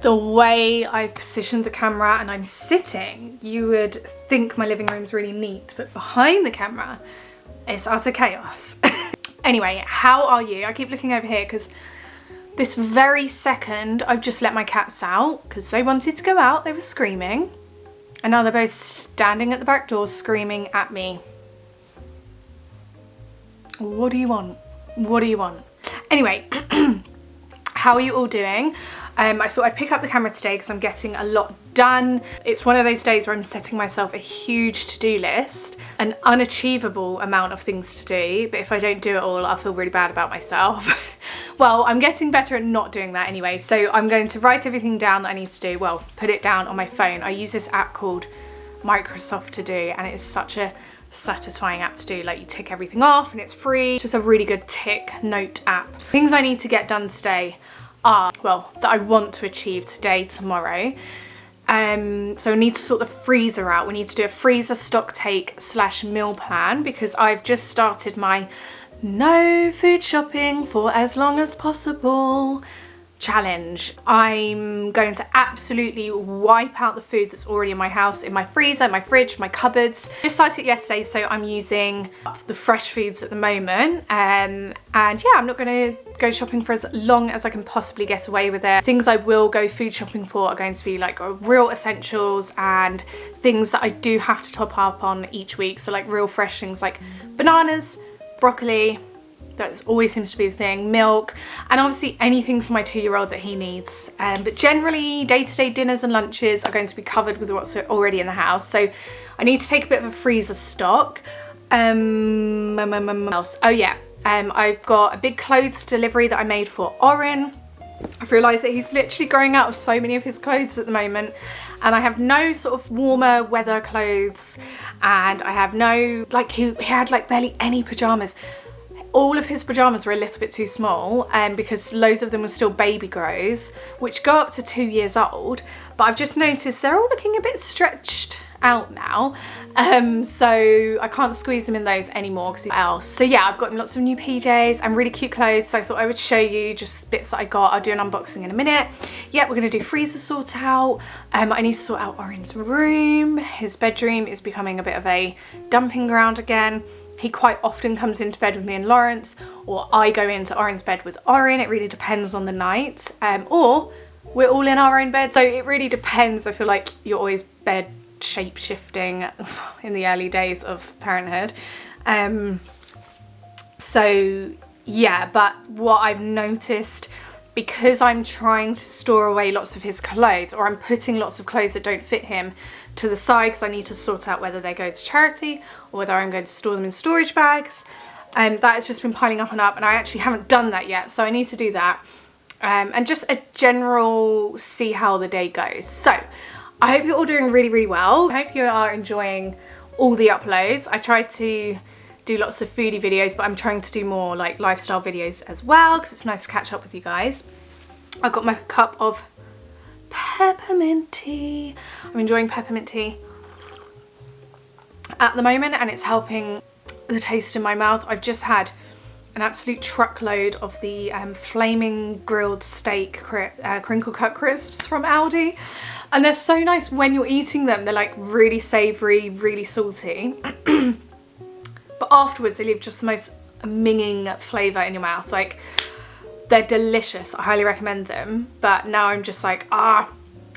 The way I've positioned the camera and I'm sitting, you would think my living room's really neat, but behind the camera, it's utter chaos. Anyway, how are you? I keep looking over here because this very second I've just let my cats out because they wanted to go out, they were screaming, and now they're both standing at the back door screaming at me. What do you want? What do you want? Anyway, how are you all doing? I thought I'd pick up the camera today because I'm getting a lot done. It's one of those days where I'm setting myself a huge to-do list, an unachievable amount of things to do, but if I don't do it all, I'll feel really bad about myself. Well, I'm getting better at not doing that anyway, so I'm going to write everything down that I need to do, well, put it down on my phone. I use this app called Microsoft To Do, and it is such a satisfying app to do. Like, you tick everything off and it's free. It's just a really good tick note app. Things I need to get done today are, well, that I want to achieve today, tomorrow. So we need to sort the freezer out. We need to do a freezer stock take / meal plan because I've just started my no food shopping for as long as possible challenge. I'm going to absolutely wipe out the food that's already in my house, in my freezer, my fridge, my cupboards. Just started it yesterday, so I'm using the fresh foods at the moment. And yeah, I'm not going to go shopping for as long as I can possibly get away with it. Things I will go food shopping for are going to be like real essentials and things that I do have to top up on each week. So like real fresh things like bananas, broccoli, that always seems to be the thing, milk, and obviously anything for my 2-year-old that he needs. But generally, day-to-day dinners and lunches are going to be covered with what's already in the house. So I need to take a bit of a freezer stock. Oh yeah, I've got a big clothes delivery that I made for Orin. I've realised that he's literally growing out of so many of his clothes at the moment, and I have no sort of warmer weather clothes, and I have no, like, he had like barely any pyjamas. All of his pyjamas were a little bit too small because loads of them were still baby grows, which go up to 2 years old. But I've just noticed they're all looking a bit stretched out now. So I can't squeeze them in those anymore. So yeah, I've got lots of new PJs and really cute clothes. So I thought I would show you just bits that I got. I'll do an unboxing in a minute. Yeah, we're going to do freezer sort out. I need to sort out Orin's room. His bedroom is becoming a bit of a dumping ground again. He quite often comes into bed with me and Lawrence, or I go into Orin's bed with Orin. It really depends on the night. Or we're all in our own bed. So it really depends. I feel like you're always bed shape shifting in the early days of parenthood. So yeah, but what I've noticed, because I'm trying to store away lots of his clothes, or I'm putting lots of clothes that don't fit him to the side because I need to sort out whether they go to charity or whether I'm going to store them in storage bags. And that has just been piling up and up, and I actually haven't done that yet, so I need to do that. And just a general see how the day goes. So I hope you're all doing really, really well. I hope you are enjoying all the uploads. I try to do lots of foodie videos, but I'm trying to do more like lifestyle videos as well because it's nice to catch up with you guys. I've got my cup of peppermint tea. I'm enjoying peppermint tea at the moment, and it's helping the taste in my mouth. I've just had an absolute truckload of the flaming grilled steak crinkle cut crisps from Aldi, and they're so nice when you're eating them. They're like really savoury, really salty. But afterwards, they leave just the most minging flavour in your mouth. Like, they're delicious. I highly recommend them. But now I'm just like, I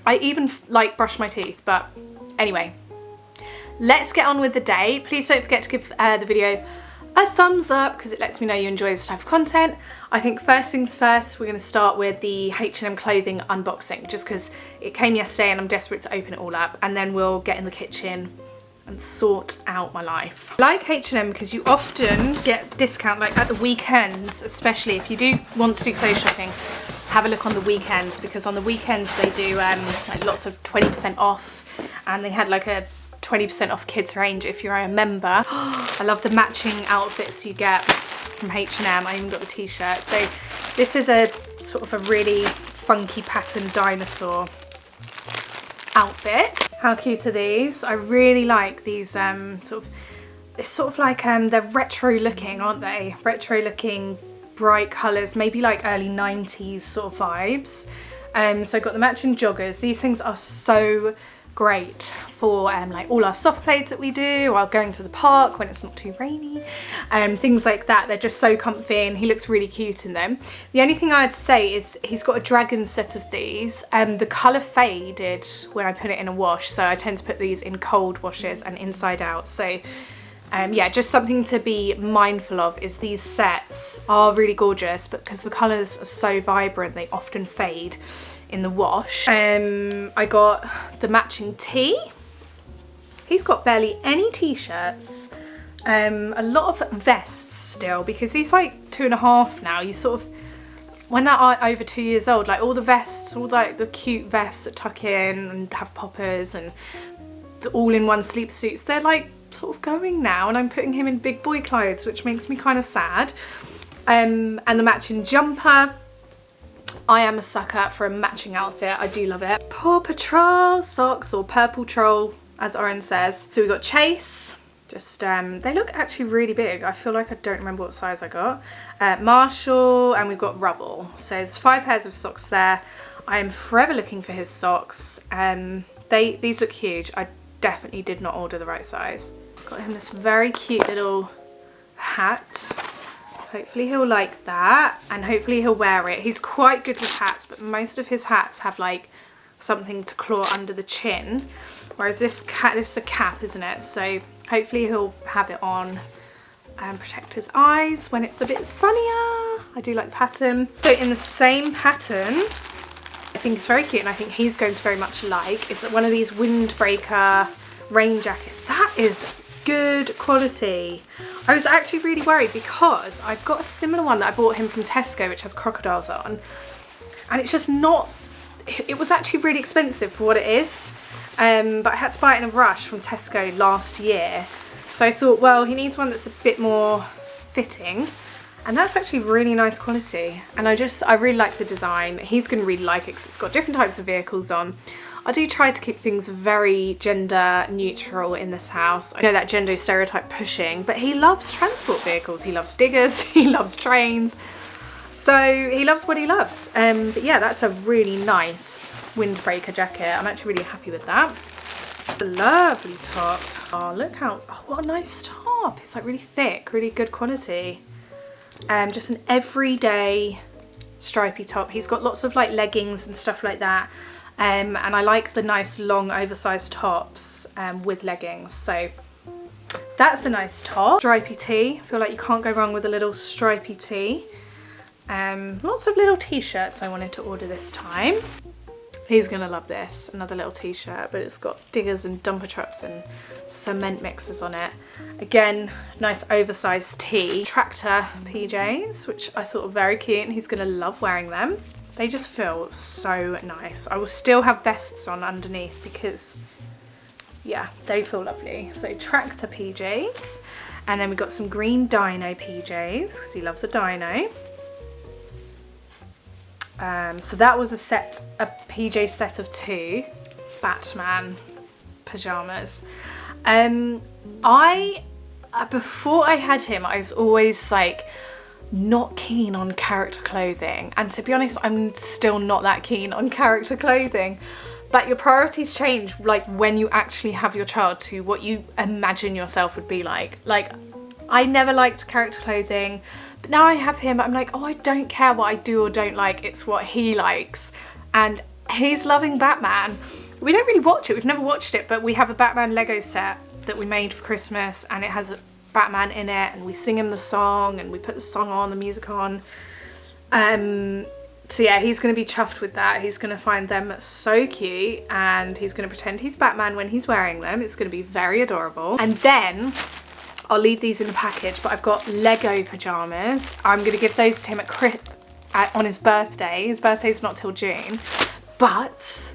even like brush my teeth. But anyway, let's get on with the day. Please don't forget to give the video a thumbs up because it lets me know you enjoy this type of content. I think first things first, we're going to start with the H&M clothing unboxing, just because it came yesterday and I'm desperate to open it all up, and then we'll get in the kitchen and sort out my life. I like H&M because you often get discount, like at the weekends, especially if you do want to do clothes shopping, have a look on the weekends, because on the weekends they do like lots of 20% off, and they had like a 20% off kids range if you're a member. I love the matching outfits you get from H&M. I even got the t-shirt. So this is a sort of a really funky pattern dinosaur outfit. How cute are these? I really like these it's sort of like they're retro looking, aren't they? Retro looking bright colours, maybe like early 90s sort of vibes. So I got the matching joggers. These things are so great for like all our soft plays that we do while going to the park when it's not too rainy, things like that. They're just so comfy and he looks really cute in them. The only thing I'd say is he's got a dragon set of these. The colour faded when I put it in a wash, so I tend to put these in cold washes and inside out. So yeah, just something to be mindful of is these sets are really gorgeous, but because the colours are so vibrant they often fade in the wash. I got the matching tee. He's got barely any t-shirts, a lot of vests still, because he's like 2.5 now. You sort of, when they're over 2 years old, like all the vests, all like the cute vests that tuck in and have poppers and the all-in-one sleep suits, they're like sort of going now, and I'm putting him in big boy clothes, which makes me kind of sad. And the matching jumper. I am a sucker for a matching outfit. I do love it. Paw Patrol socks, or Purple Troll as Oren says. So we got Chase. Just they look actually really big. I feel like I don't remember what size I got. Marshall, and we've got Rubble. So there's 5 pairs of socks there. I am forever looking for his socks. These look huge. I definitely did not order the right size. Got him this very cute little hat. Hopefully he'll like that, and hopefully he'll wear it. He's quite good with hats, but most of his hats have like something to claw under the chin, whereas this is a cap, isn't it? So hopefully he'll have it on and protect his eyes when it's a bit sunnier. I do like the pattern. So in the same pattern, I think it's very cute, and I think he's going to very much like, is one of these windbreaker rain jackets. That is good quality. I was actually really worried because I've got a similar one that I bought him from Tesco, which has crocodiles on, and it's just not, it was actually really expensive for what it is, but I had to buy it in a rush from Tesco last year, so I thought, well, he needs one that's a bit more fitting, and that's actually really nice quality, and I really like the design. He's going to really like it because it's got different types of vehicles on. I do try to keep things very gender neutral in this house. I know that gender stereotype pushing, but he loves transport vehicles. He loves diggers, he loves trains. So he loves what he loves. But yeah, that's a really nice windbreaker jacket. I'm actually really happy with that. A lovely top. Oh, look how, oh, what a nice top. It's like really thick, really good quality. Just an everyday stripy top. He's got lots of like leggings and stuff like that. And I like the nice long oversized tops with leggings, so that's a nice top. Stripy tee, I feel like you can't go wrong with a little stripy tee. Lots of little t-shirts I wanted to order this time. He's gonna love this, another little t-shirt, but it's got diggers and dumper trucks and cement mixers on it. Again, nice oversized tee. Tractor PJs, which I thought were very cute, and he's gonna love wearing them. They just feel so nice. I will still have vests on underneath because, yeah, they feel lovely. So tractor PJs, and then we got some green dino PJs because he loves a dino. So that was a PJ set of 2 Batman pajamas. Before I had him, I was always like not keen on character clothing, and to be honest, I'm still not that keen on character clothing, but your priorities change like when you actually have your child to what you imagine yourself would be like. Like, I never liked character clothing, but now I have him, I'm like, oh, I don't care what I do or don't like, it's what he likes, and he's loving Batman. We don't really watch it, we've never watched it, but we have a Batman Lego set that we made for Christmas, and it has a Batman in it, and we sing him the song, and we put the song on, the music on. So yeah, he's going to be chuffed with that. He's going to find them so cute, and he's going to pretend he's Batman when he's wearing them. It's going to be very adorable. And then I'll leave these in the package, but I've got Lego pajamas. I'm going to give those to him on his birthday. His birthday's not till June, but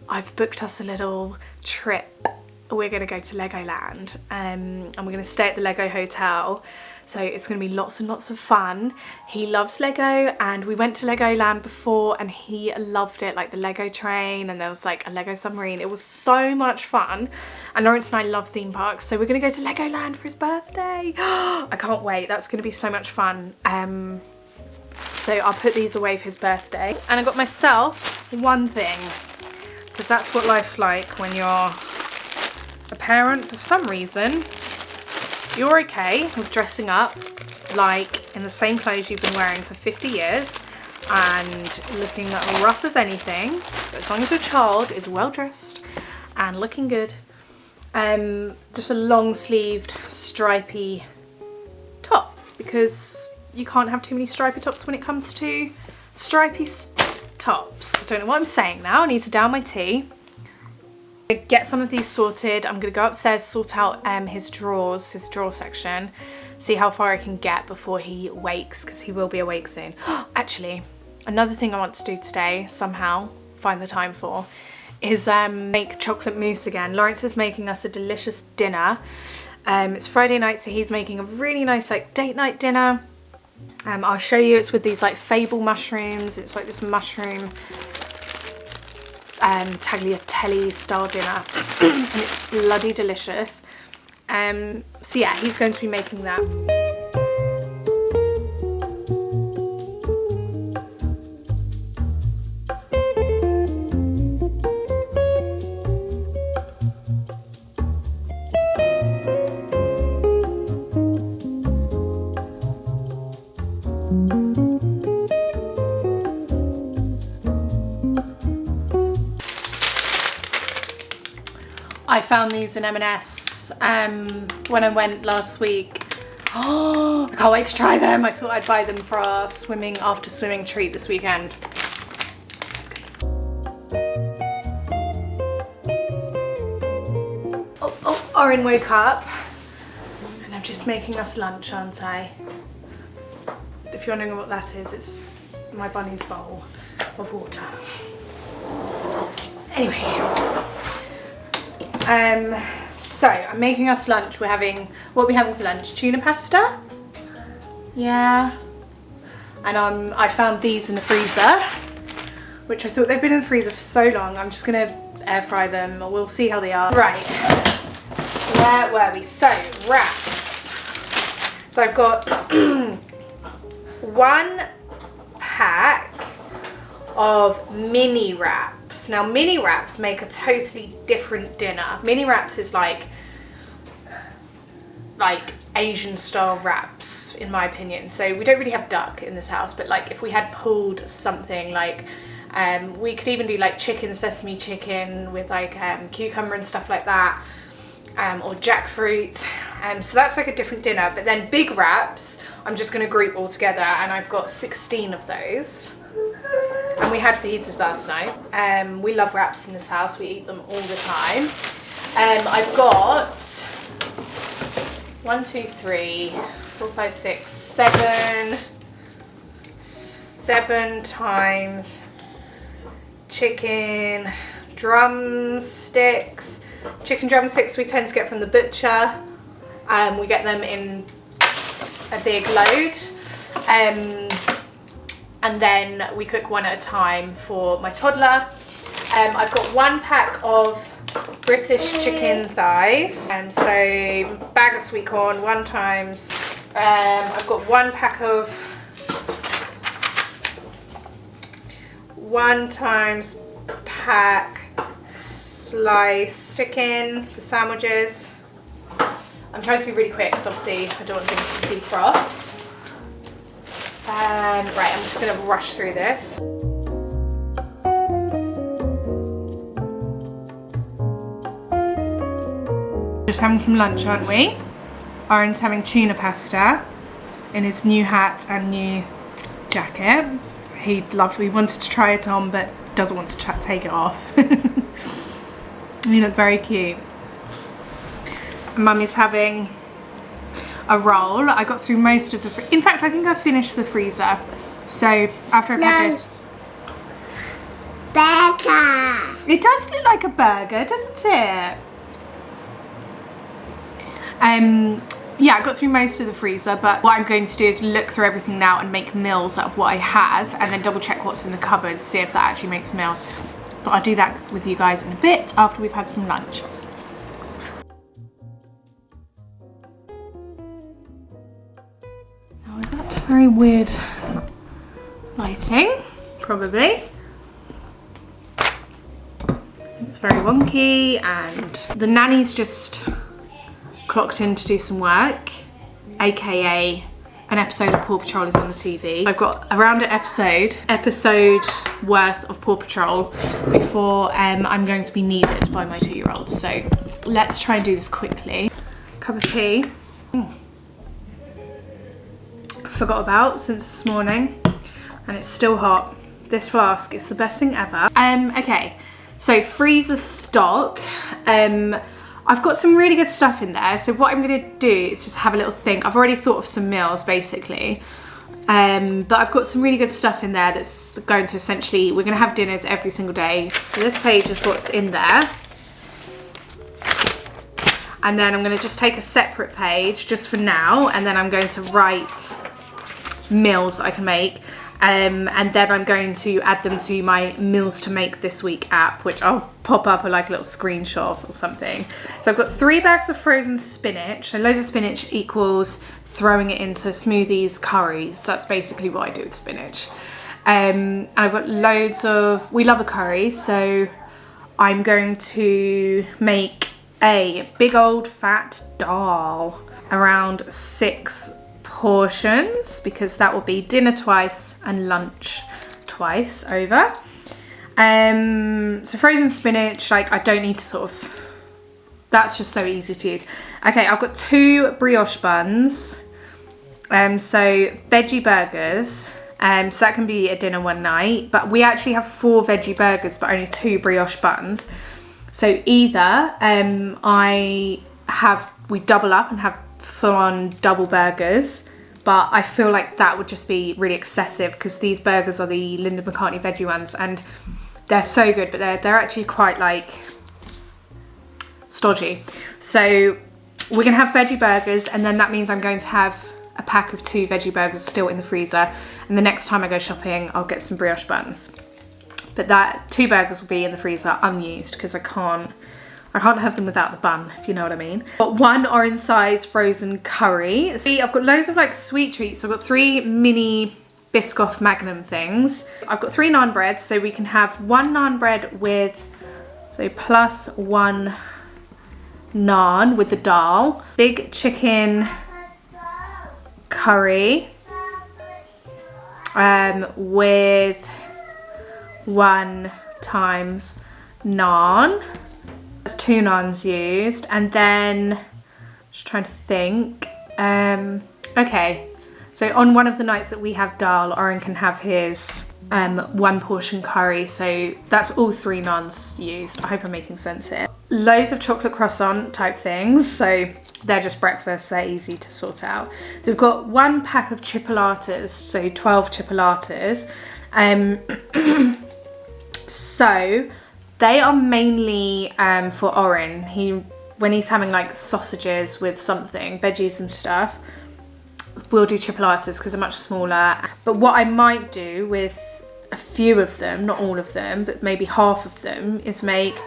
I've booked us a little trip. We're going to go to Legoland, and we're going to stay at the Lego Hotel, so it's going to be lots and lots of fun. He loves Lego, and we went to Legoland before and he loved it, like the Lego train, and there was like a Lego submarine. It was so much fun, and Lawrence and I love theme parks, so we're going to go to Legoland for his birthday. I can't wait, that's going to be so much fun. So I'll put these away for his birthday. And I got myself one thing, because that's what life's like when you're a parent. For some reason, you're okay with dressing up like in the same clothes you've been wearing for 50 years and looking rough as anything. But as long as your child is well dressed and looking good. Just a long sleeved stripy top, because you can't have too many stripy tops when it comes to stripy tops. Don't know what I'm saying now. I need to down my tea. Get some of these sorted. I'm gonna go upstairs, sort out his drawer section, see how far I can get before he wakes, because he will be awake soon. Actually, another thing I want to do today, somehow find the time for, is make chocolate mousse again. Lawrence is making us a delicious dinner. It's Friday night, so he's making a really nice like date night dinner. I'll show you. It's with these like fable mushrooms. It's like this mushroom tagliatelle style dinner and it's bloody delicious. So yeah, he's going to be making that. I found these in M&S when I went last week. Oh, I can't wait to try them. I thought I'd buy them for our after swimming treat this weekend. So good. Oh, Oren woke up and I'm just making us lunch, aren't I? If you're wondering what that is, it's my bunny's bowl of water. Anyway. So I'm making us lunch. What are we having for lunch? Tuna pasta? Yeah. And I found these in the freezer, which I thought they've been in the freezer for so long. I'm just gonna air fry them. We'll see how they are. Right, where were we? So, wraps. So I've got one pack of mini wraps. Now mini wraps make a totally different dinner. Mini wraps is like Asian style wraps in my opinion. So we don't really have duck in this house, but like if we had pulled something like we could even do like chicken, sesame chicken with like cucumber and stuff like that, or jackfruit. So that's like a different dinner. But then big wraps I'm just going to group all together, and I've got 16 of those. And we had fajitas last night. We love wraps in this house. We eat them all the time. I've got 1, 2, 3, 4, 5, 6, 7 times chicken drumsticks. Chicken drumsticks we tend to get from the butcher. We get them in a big load. And then we cook one at a time for my toddler. I've got one pack of British chicken thighs. So bag of sweet corn, 1 times. I've got one pack of 1 times pack sliced chicken for sandwiches. I'm trying to be really quick because obviously I don't want things to be cross. Right, I'm just going to rush through this. Just having some lunch, aren't we? Oren's having tuna pasta in his new hat and new jacket. He wanted to try it on but doesn't want to take it off. He looked very cute. Mummy's having a roll. I got through most of the in fact I think I finished the freezer, so after I've had this burger, it does look like a burger, doesn't it? Yeah, I got through most of the freezer, but what I'm going to do is look through everything now and make meals out of what I have, and then double check what's in the cupboard, see if that actually makes meals. But I'll do that with you guys in a bit after we've had some lunch. Is that very weird lighting, probably. It's very wonky, and the nanny's just clocked in to do some work, aka an episode of Paw Patrol is on the TV. I've got around an episode worth of Paw Patrol before I'm going to be needed by my 2-year-old. So let's try and do this quickly. Cup of tea. Forgot about since this morning, and it's still hot. This flask is the best thing ever. Okay, so freezer stock. I've got some really good stuff in there. So what I'm gonna do is just have a little think. I've already thought of some meals basically, but I've got some really good stuff in there that's going to essentially, we're gonna have dinners every single day. So this page is what's in there. And then I'm gonna just take a separate page just for now, and then I'm going to write meals I can make. And then I'm going to add them to my meals to make this week app, which I'll pop up a little screenshot of or something. So I've got 3 bags of frozen spinach. So loads of spinach equals throwing it into smoothies, curries. That's basically what I do with spinach. And I've got loads of, we love a curry, so I'm going to make a big old fat dal, around 6 portions, because that will be dinner twice and lunch twice over. So frozen spinach, like, I don't need to sort of, that's just so easy to use. Okay, I've got 2 brioche buns, so veggie burgers, so that can be a dinner one night, but we actually have 4 veggie burgers but only 2 brioche buns. So either we double up and have full-on double burgers, but I feel like that would just be really excessive because these burgers are the Linda McCartney veggie ones and they're so good, but they're actually quite like stodgy. So we're gonna have veggie burgers, and then that means I'm going to have a pack of 2 veggie burgers still in the freezer, and the next time I go shopping I'll get some brioche buns. But that 2 burgers will be in the freezer unused because I can't have them without the bun, if you know what I mean. Got 1 orange size frozen curry. See, I've got loads of like sweet treats. I've got 3 mini Biscoff Magnum things. I've got 3 naan breads, so we can have 1 naan bread with, so plus 1 naan with the dal. Big chicken curry with 1 times naan. There's 2 naans used, and then just trying to think. Okay, so on one of the nights that we have dal, Oren can have his 1 portion curry, so that's all 3 naans used. I hope I'm making sense here. Loads of chocolate croissant type things, so they're just breakfast, they're easy to sort out. So we've got 1 pack of chipolatas, so 12 chipolatas. So they are mainly for Oren. When he's having like sausages with something, veggies and stuff, we'll do chipolatas because they're much smaller. But what I might do with a few of them, not all of them, but maybe half of them, is make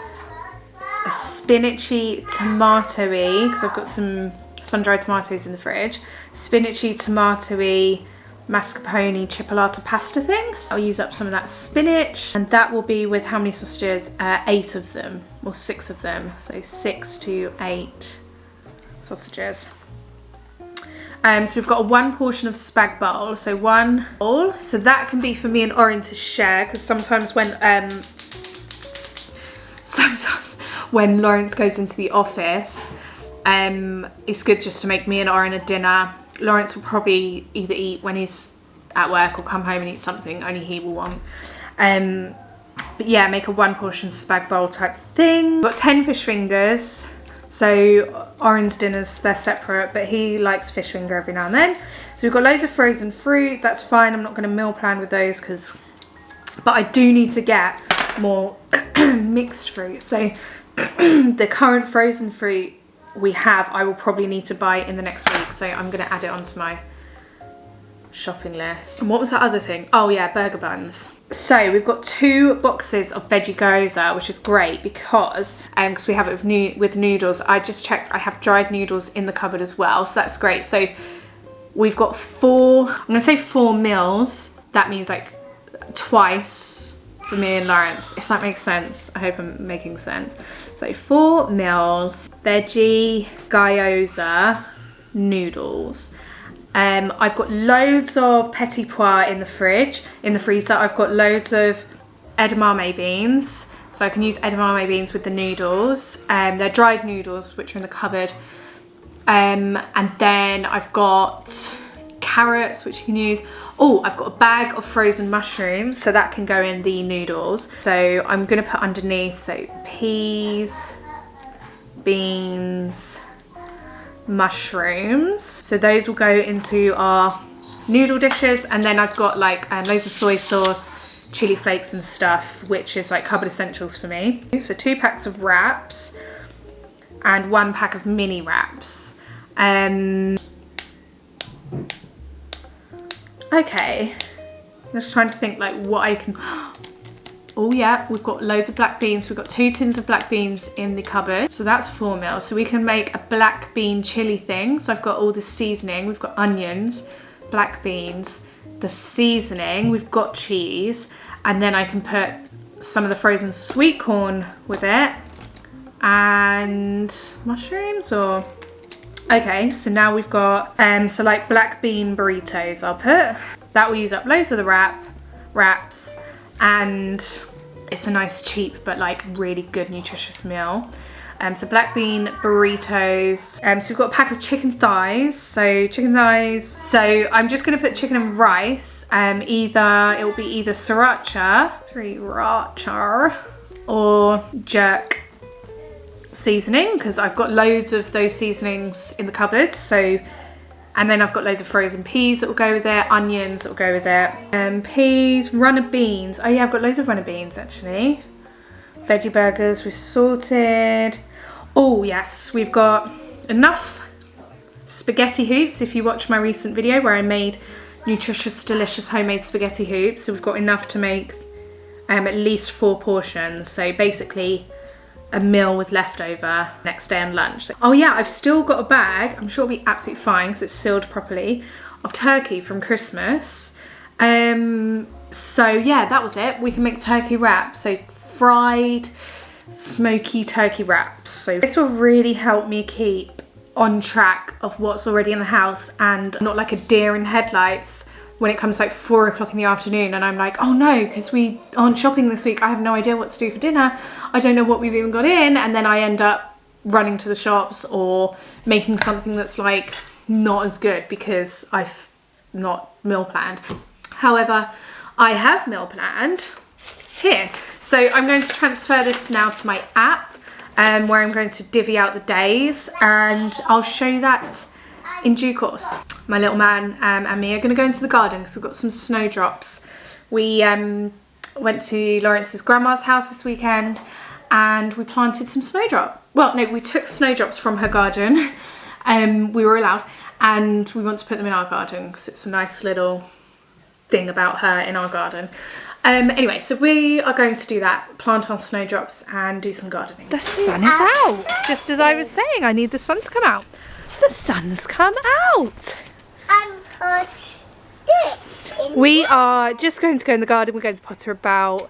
a spinachy tomatoey, because I've got some sun-dried tomatoes in the fridge, spinachy tomatoey mascarpone chipolata pasta things. I'll use up some of that spinach, and that will be with how many sausages? 8 of them, or 6 of them, so 6 to 8 sausages. So we've got 1 portion of spag bowl, so 1 bowl. So that can be for me and Oren to share, because sometimes when Lawrence goes into the office, it's good just to make me and Oren a dinner. Lawrence will probably either eat when he's at work or come home and eat something only he will want. But yeah, make a 1 portion spag bowl type thing. Got 10 fish fingers. So Oren's dinners, they're separate, but he likes fish finger every now and then. So we've got loads of frozen fruit. That's fine. I'm not going to meal plan with those but I do need to get more mixed fruit. So the current frozen fruit we have, I will probably need to buy in the next week. So I'm going to add it onto my shopping list. And what was that other thing? Oh yeah, burger buns. So we've got 2 boxes of veggie gyoza, which is great because we have it with noodles. I just checked, I have dried noodles in the cupboard as well, so that's great. So we've got 4, I'm gonna say 4 meals. That means like twice for me and Lawrence, if that makes sense. I hope I'm making sense. So 4 meals, veggie, gyoza, noodles. I've got loads of petit pois in the fridge, in the freezer. I've got loads of edamame beans, so I can use edamame beans with the noodles. They're dried noodles, which are in the cupboard. And then I've got carrots, which you can use. Oh, I've got a bag of frozen mushrooms, so that can go in the noodles. So I'm gonna put underneath, so peas, beans, mushrooms. So those will go into our noodle dishes. And then I've got like loads of soy sauce, chili flakes and stuff, which is like cupboard essentials for me. So 2 packs of wraps and 1 pack of mini wraps. Okay, I'm just trying to think like what I can. Oh yeah, we've got loads of black beans. We've got 2 tins of black beans in the cupboard. So that's 4 meals. So we can make a black bean chili thing. So I've got all the seasoning. We've got onions, black beans, the seasoning. We've got cheese. And then I can put some of the frozen sweet corn with it. And mushrooms or... Okay, so now we've got, so like black bean burritos I'll put. That will use up loads of the wraps, and it's a nice cheap but like really good nutritious meal. So black bean burritos. So we've got a pack of chicken thighs. So chicken thighs. So I'm just gonna put chicken and rice. It will be either sriracha or jerk seasoning, because I've got loads of those seasonings in the cupboard. So, and then I've got loads of frozen peas that will go with it, onions that will go with it, peas, runner beans. Oh yeah, I've got loads of runner beans actually. Veggie burgers with sorted. Oh yes, we've got enough spaghetti hoops. If you watch my recent video where I made nutritious, delicious homemade spaghetti hoops, so we've got enough to make at least 4 portions. So basically a meal with leftover next day on lunch. Oh yeah, I've still got a bag, I'm sure it'll be absolutely fine because it's sealed properly, of turkey from Christmas. So yeah, that was it. We can make turkey wraps, so fried smoky turkey wraps. So this will really help me keep on track of what's already in the house and not like a deer in headlights when it comes like 4 o'clock in the afternoon and I'm like, oh no, because we aren't shopping this week. I have no idea what to do for dinner. I don't know what we've even got in. And then I end up running to the shops or making something that's like not as good because I've not meal planned. However, I have meal planned here. So I'm going to transfer this now to my app where I'm going to divvy out the days, and I'll show you that in due course. My little man and me are going to go into the garden because we've got some snowdrops. We went to Lawrence's grandma's house this weekend and we planted some snowdrop. Well, no, we took snowdrops from her garden. We were allowed, and we want to put them in our garden because it's a nice little thing about her in our garden. Anyway, so we are going to do that, plant our snowdrops and do some gardening. The sun is out. Just as I was saying, I need the sun to come out. The sun's come out. We are just going to go in the garden. We're going to potter about,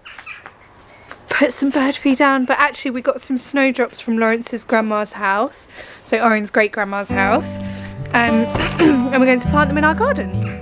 put some bird feed down, but actually we got some snowdrops from Lawrence's grandma's house, so Oren's great grandma's house, and we're going to plant them in our garden.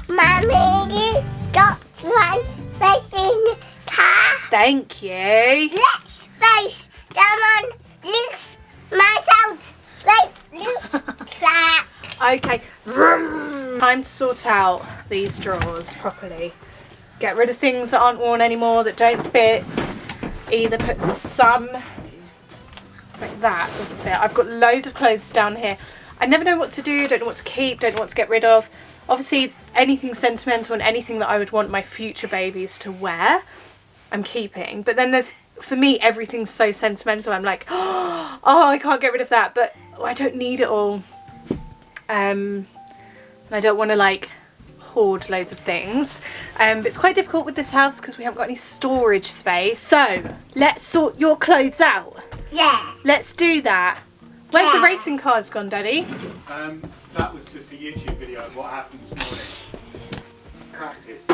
Mommy got me Thank you. Let's face. Come on. Loose myself. Loose sack. Okay. Time to sort out these drawers properly. Get rid of things that aren't worn anymore, that don't fit. Either put some like that doesn't fit. I've got loads of clothes down here. I never know what to do, don't know what to keep, don't know what to get rid of. Obviously anything sentimental and anything that I would want my future babies to wear, I'm keeping. But then there's, for me, everything's so sentimental. I'm like, oh, I can't get rid of that, but I don't need it all. I don't want to like hoard loads of things. But it's quite difficult with this house because we haven't got any storage space. So let's sort your clothes out. Yeah. Let's do that. Where's the racing cars gone, Daddy? That was just a YouTube video of what happened this morning. Practice.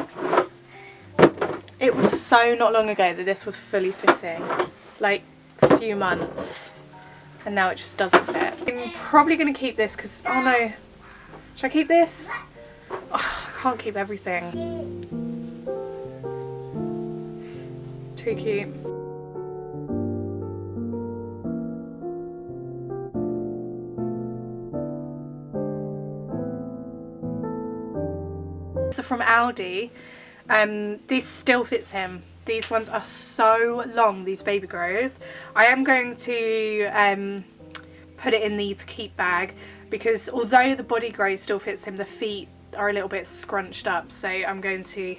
It was so not long ago that this was fully fitting. Like a few months. And now it just doesn't fit. I'm probably going to keep this because, oh no. Should I keep this? Oh, I can't keep everything. Too cute. These are from Aldi. This still fits him. These ones are so long, these baby grows. I am going to put it in the to keep bag because although the body grow still fits him, the feet are a little bit scrunched up, so I'm going to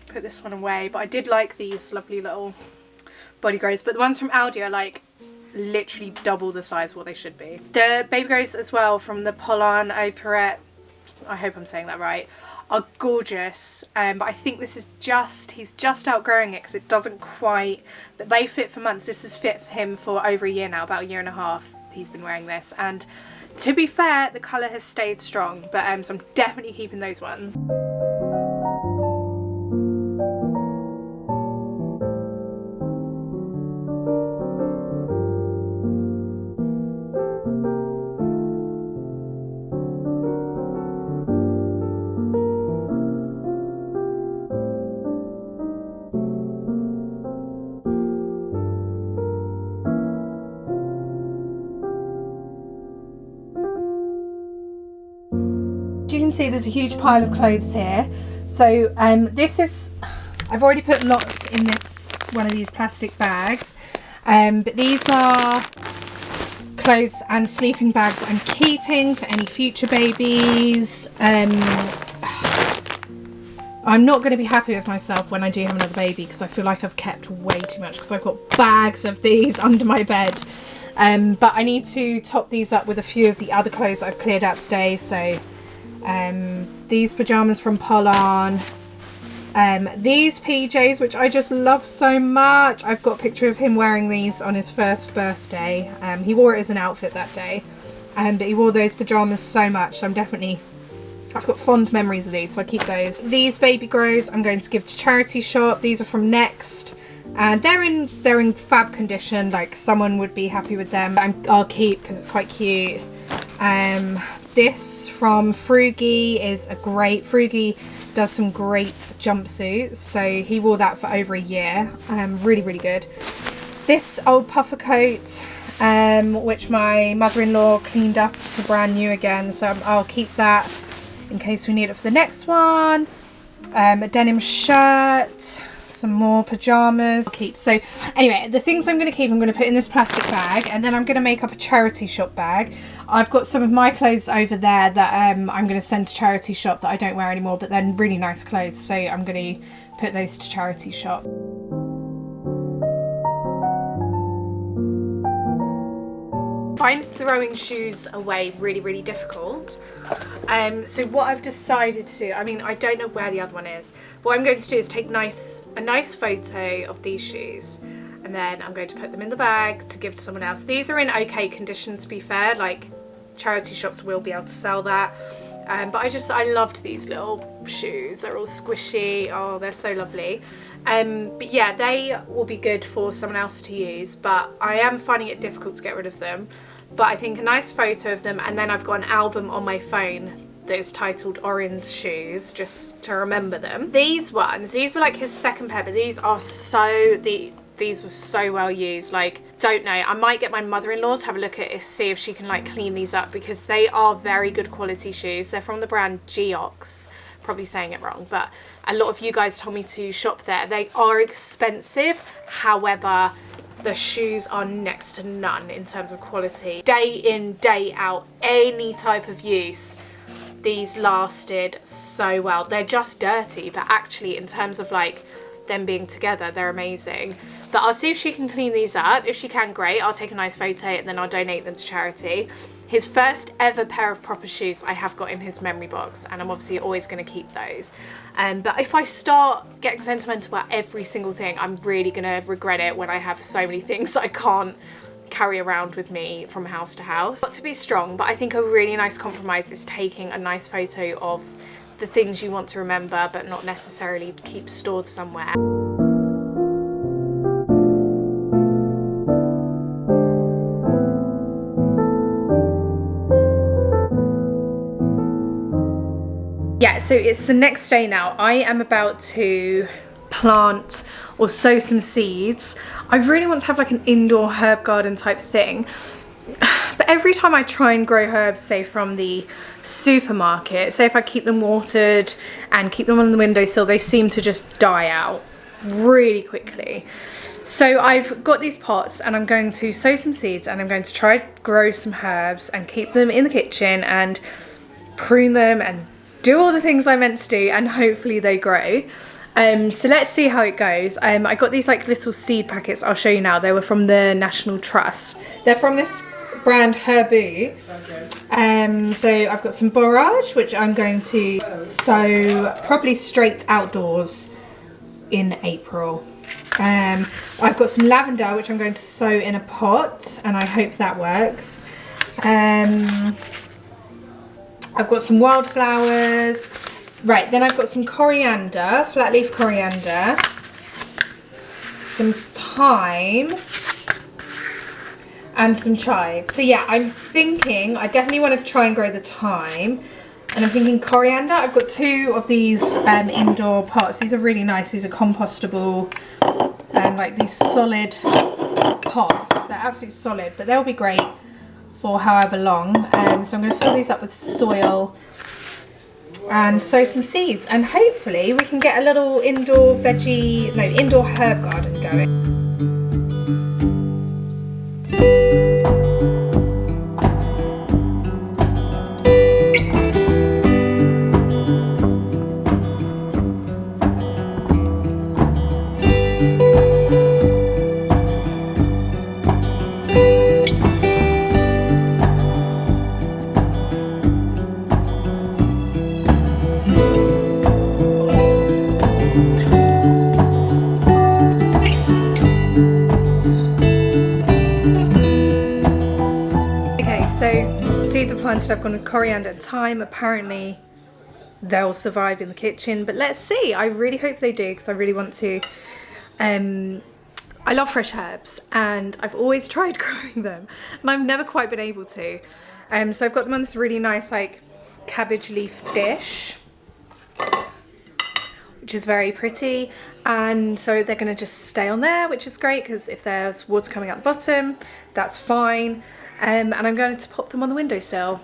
put this one away. But I did like these lovely little body grows, but the ones from Aldi are like literally double the size of what they should be. The baby grows as well from the Polan Operet, I hope I'm saying that right, are gorgeous, but I think this is just, he's just outgrowing it because it doesn't quite, but they fit for months. This has fit for him for over a year now, about a year and a half he's been wearing this, and to be fair the colour has stayed strong, but so I'm definitely keeping those ones. You can see there's a huge pile of clothes here. So this is, I've already put lots in this one of these plastic bags, but these are clothes and sleeping bags I'm keeping for any future babies. I'm not going to be happy with myself when I do have another baby because I feel like I've kept way too much because I've got bags of these under my bed. But I need to top these up with a few of the other clothes I've cleared out today. So these pyjamas from Polan, these PJs which I just love so much. I've got a picture of him wearing these on his first birthday. He wore it as an outfit that day, but he wore those pyjamas so much, so I've got fond memories of these, so I keep those. These baby grows I'm going to give to charity shop. These are from Next, and they're in fab condition, like someone would be happy with them. I'll keep because it's quite cute. This from Frugi is a great, Frugi does some great jumpsuits, so he wore that for over a year. Really, really good. This old puffer coat, which my mother-in-law cleaned up to brand new again, so I'll keep that in case we need it for the next one. A denim shirt, some more pajamas. I'll keep. So anyway, the things I'm going to keep, I'm going to put in this plastic bag, and then I'm going to make up a charity shop bag. I've got some of my clothes over there that I'm going to send to charity shop that I don't wear anymore, but they're really nice clothes, so I'm going to put those to charity shop. I find throwing shoes away really, really difficult. So what I've decided to do, I mean, I don't know where the other one is. What I'm going to do is take a nice photo of these shoes, and then I'm going to put them in the bag to give to someone else. These are in okay condition, to be fair, like charity shops will be able to sell that. But I loved these little shoes. They're all squishy. Oh, they're so lovely. But yeah, they will be good for someone else to use, but I am finding it difficult to get rid of them. But I think a nice photo of them, and then I've got an album on my phone that is titled Orange Shoes, just to remember them. These ones, these were like his second pair, but these are these were so well used. Like, don't know, I might get my mother-in-law to have a look at it, see if she can like clean these up, because they are very good quality shoes. They're from the brand Geox, probably saying it wrong, but a lot of you guys told me to shop there. They are expensive, however the shoes are next to none in terms of quality. Day in, day out, any type of use, these lasted so well. They're just dirty, but actually in terms of like them being together, they're amazing. But I'll see if she can clean these up. If she can, great, I'll take a nice photo and then I'll donate them to charity. His first ever pair of proper shoes I have got in his memory box, and I'm obviously always going to keep those. But if I start getting sentimental about every single thing, I'm really going to regret it when I have so many things that I can't carry around with me from house to house. Not to be strong, but I think a really nice compromise is taking a nice photo of the things you want to remember, but not necessarily keep stored somewhere. Yeah, so it's the next day now. I am about to plant or sow some seeds. I really want to have like an indoor herb garden type thing. But every time I try and grow herbs, say from the supermarket, say if I keep them watered and keep them on the windowsill, they seem to just die out really quickly. So I've got these pots and I'm going to sow some seeds and I'm going to try grow some herbs and keep them in the kitchen and prune them and do all the things I meant to do, and hopefully they grow. So let's see how it goes. I got these like little seed packets, I'll show you now. They were from the National Trust. They're from this brand Herbu. So I've got some borage, which I'm going to sow probably straight outdoors in April. I've got some lavender, which I'm going to sow in a pot, and I hope that works. I've got some wildflowers. Right, then I've got some coriander, flat leaf coriander, some thyme, and some chive. So yeah, I'm thinking, I definitely want to try and grow the thyme. And I'm thinking coriander. I've got two of these indoor pots. These are really nice. These are compostable, like these solid pots. They're absolutely solid, but they'll be great for however long. So I'm going to fill these up with soil and sow some seeds, and hopefully we can get a little indoor herb garden going. Seeds are planted. I've gone with coriander and thyme. Apparently they'll survive in the kitchen, but let's see. I really hope they do, because I really want to. I love fresh herbs and I've always tried growing them and I've never quite been able to. So I've got them on this really nice like cabbage leaf dish, which is very pretty, and so they're going to just stay on there, which is great, because if there's water coming out the bottom, that's fine. And I'm going to pop them on the windowsill.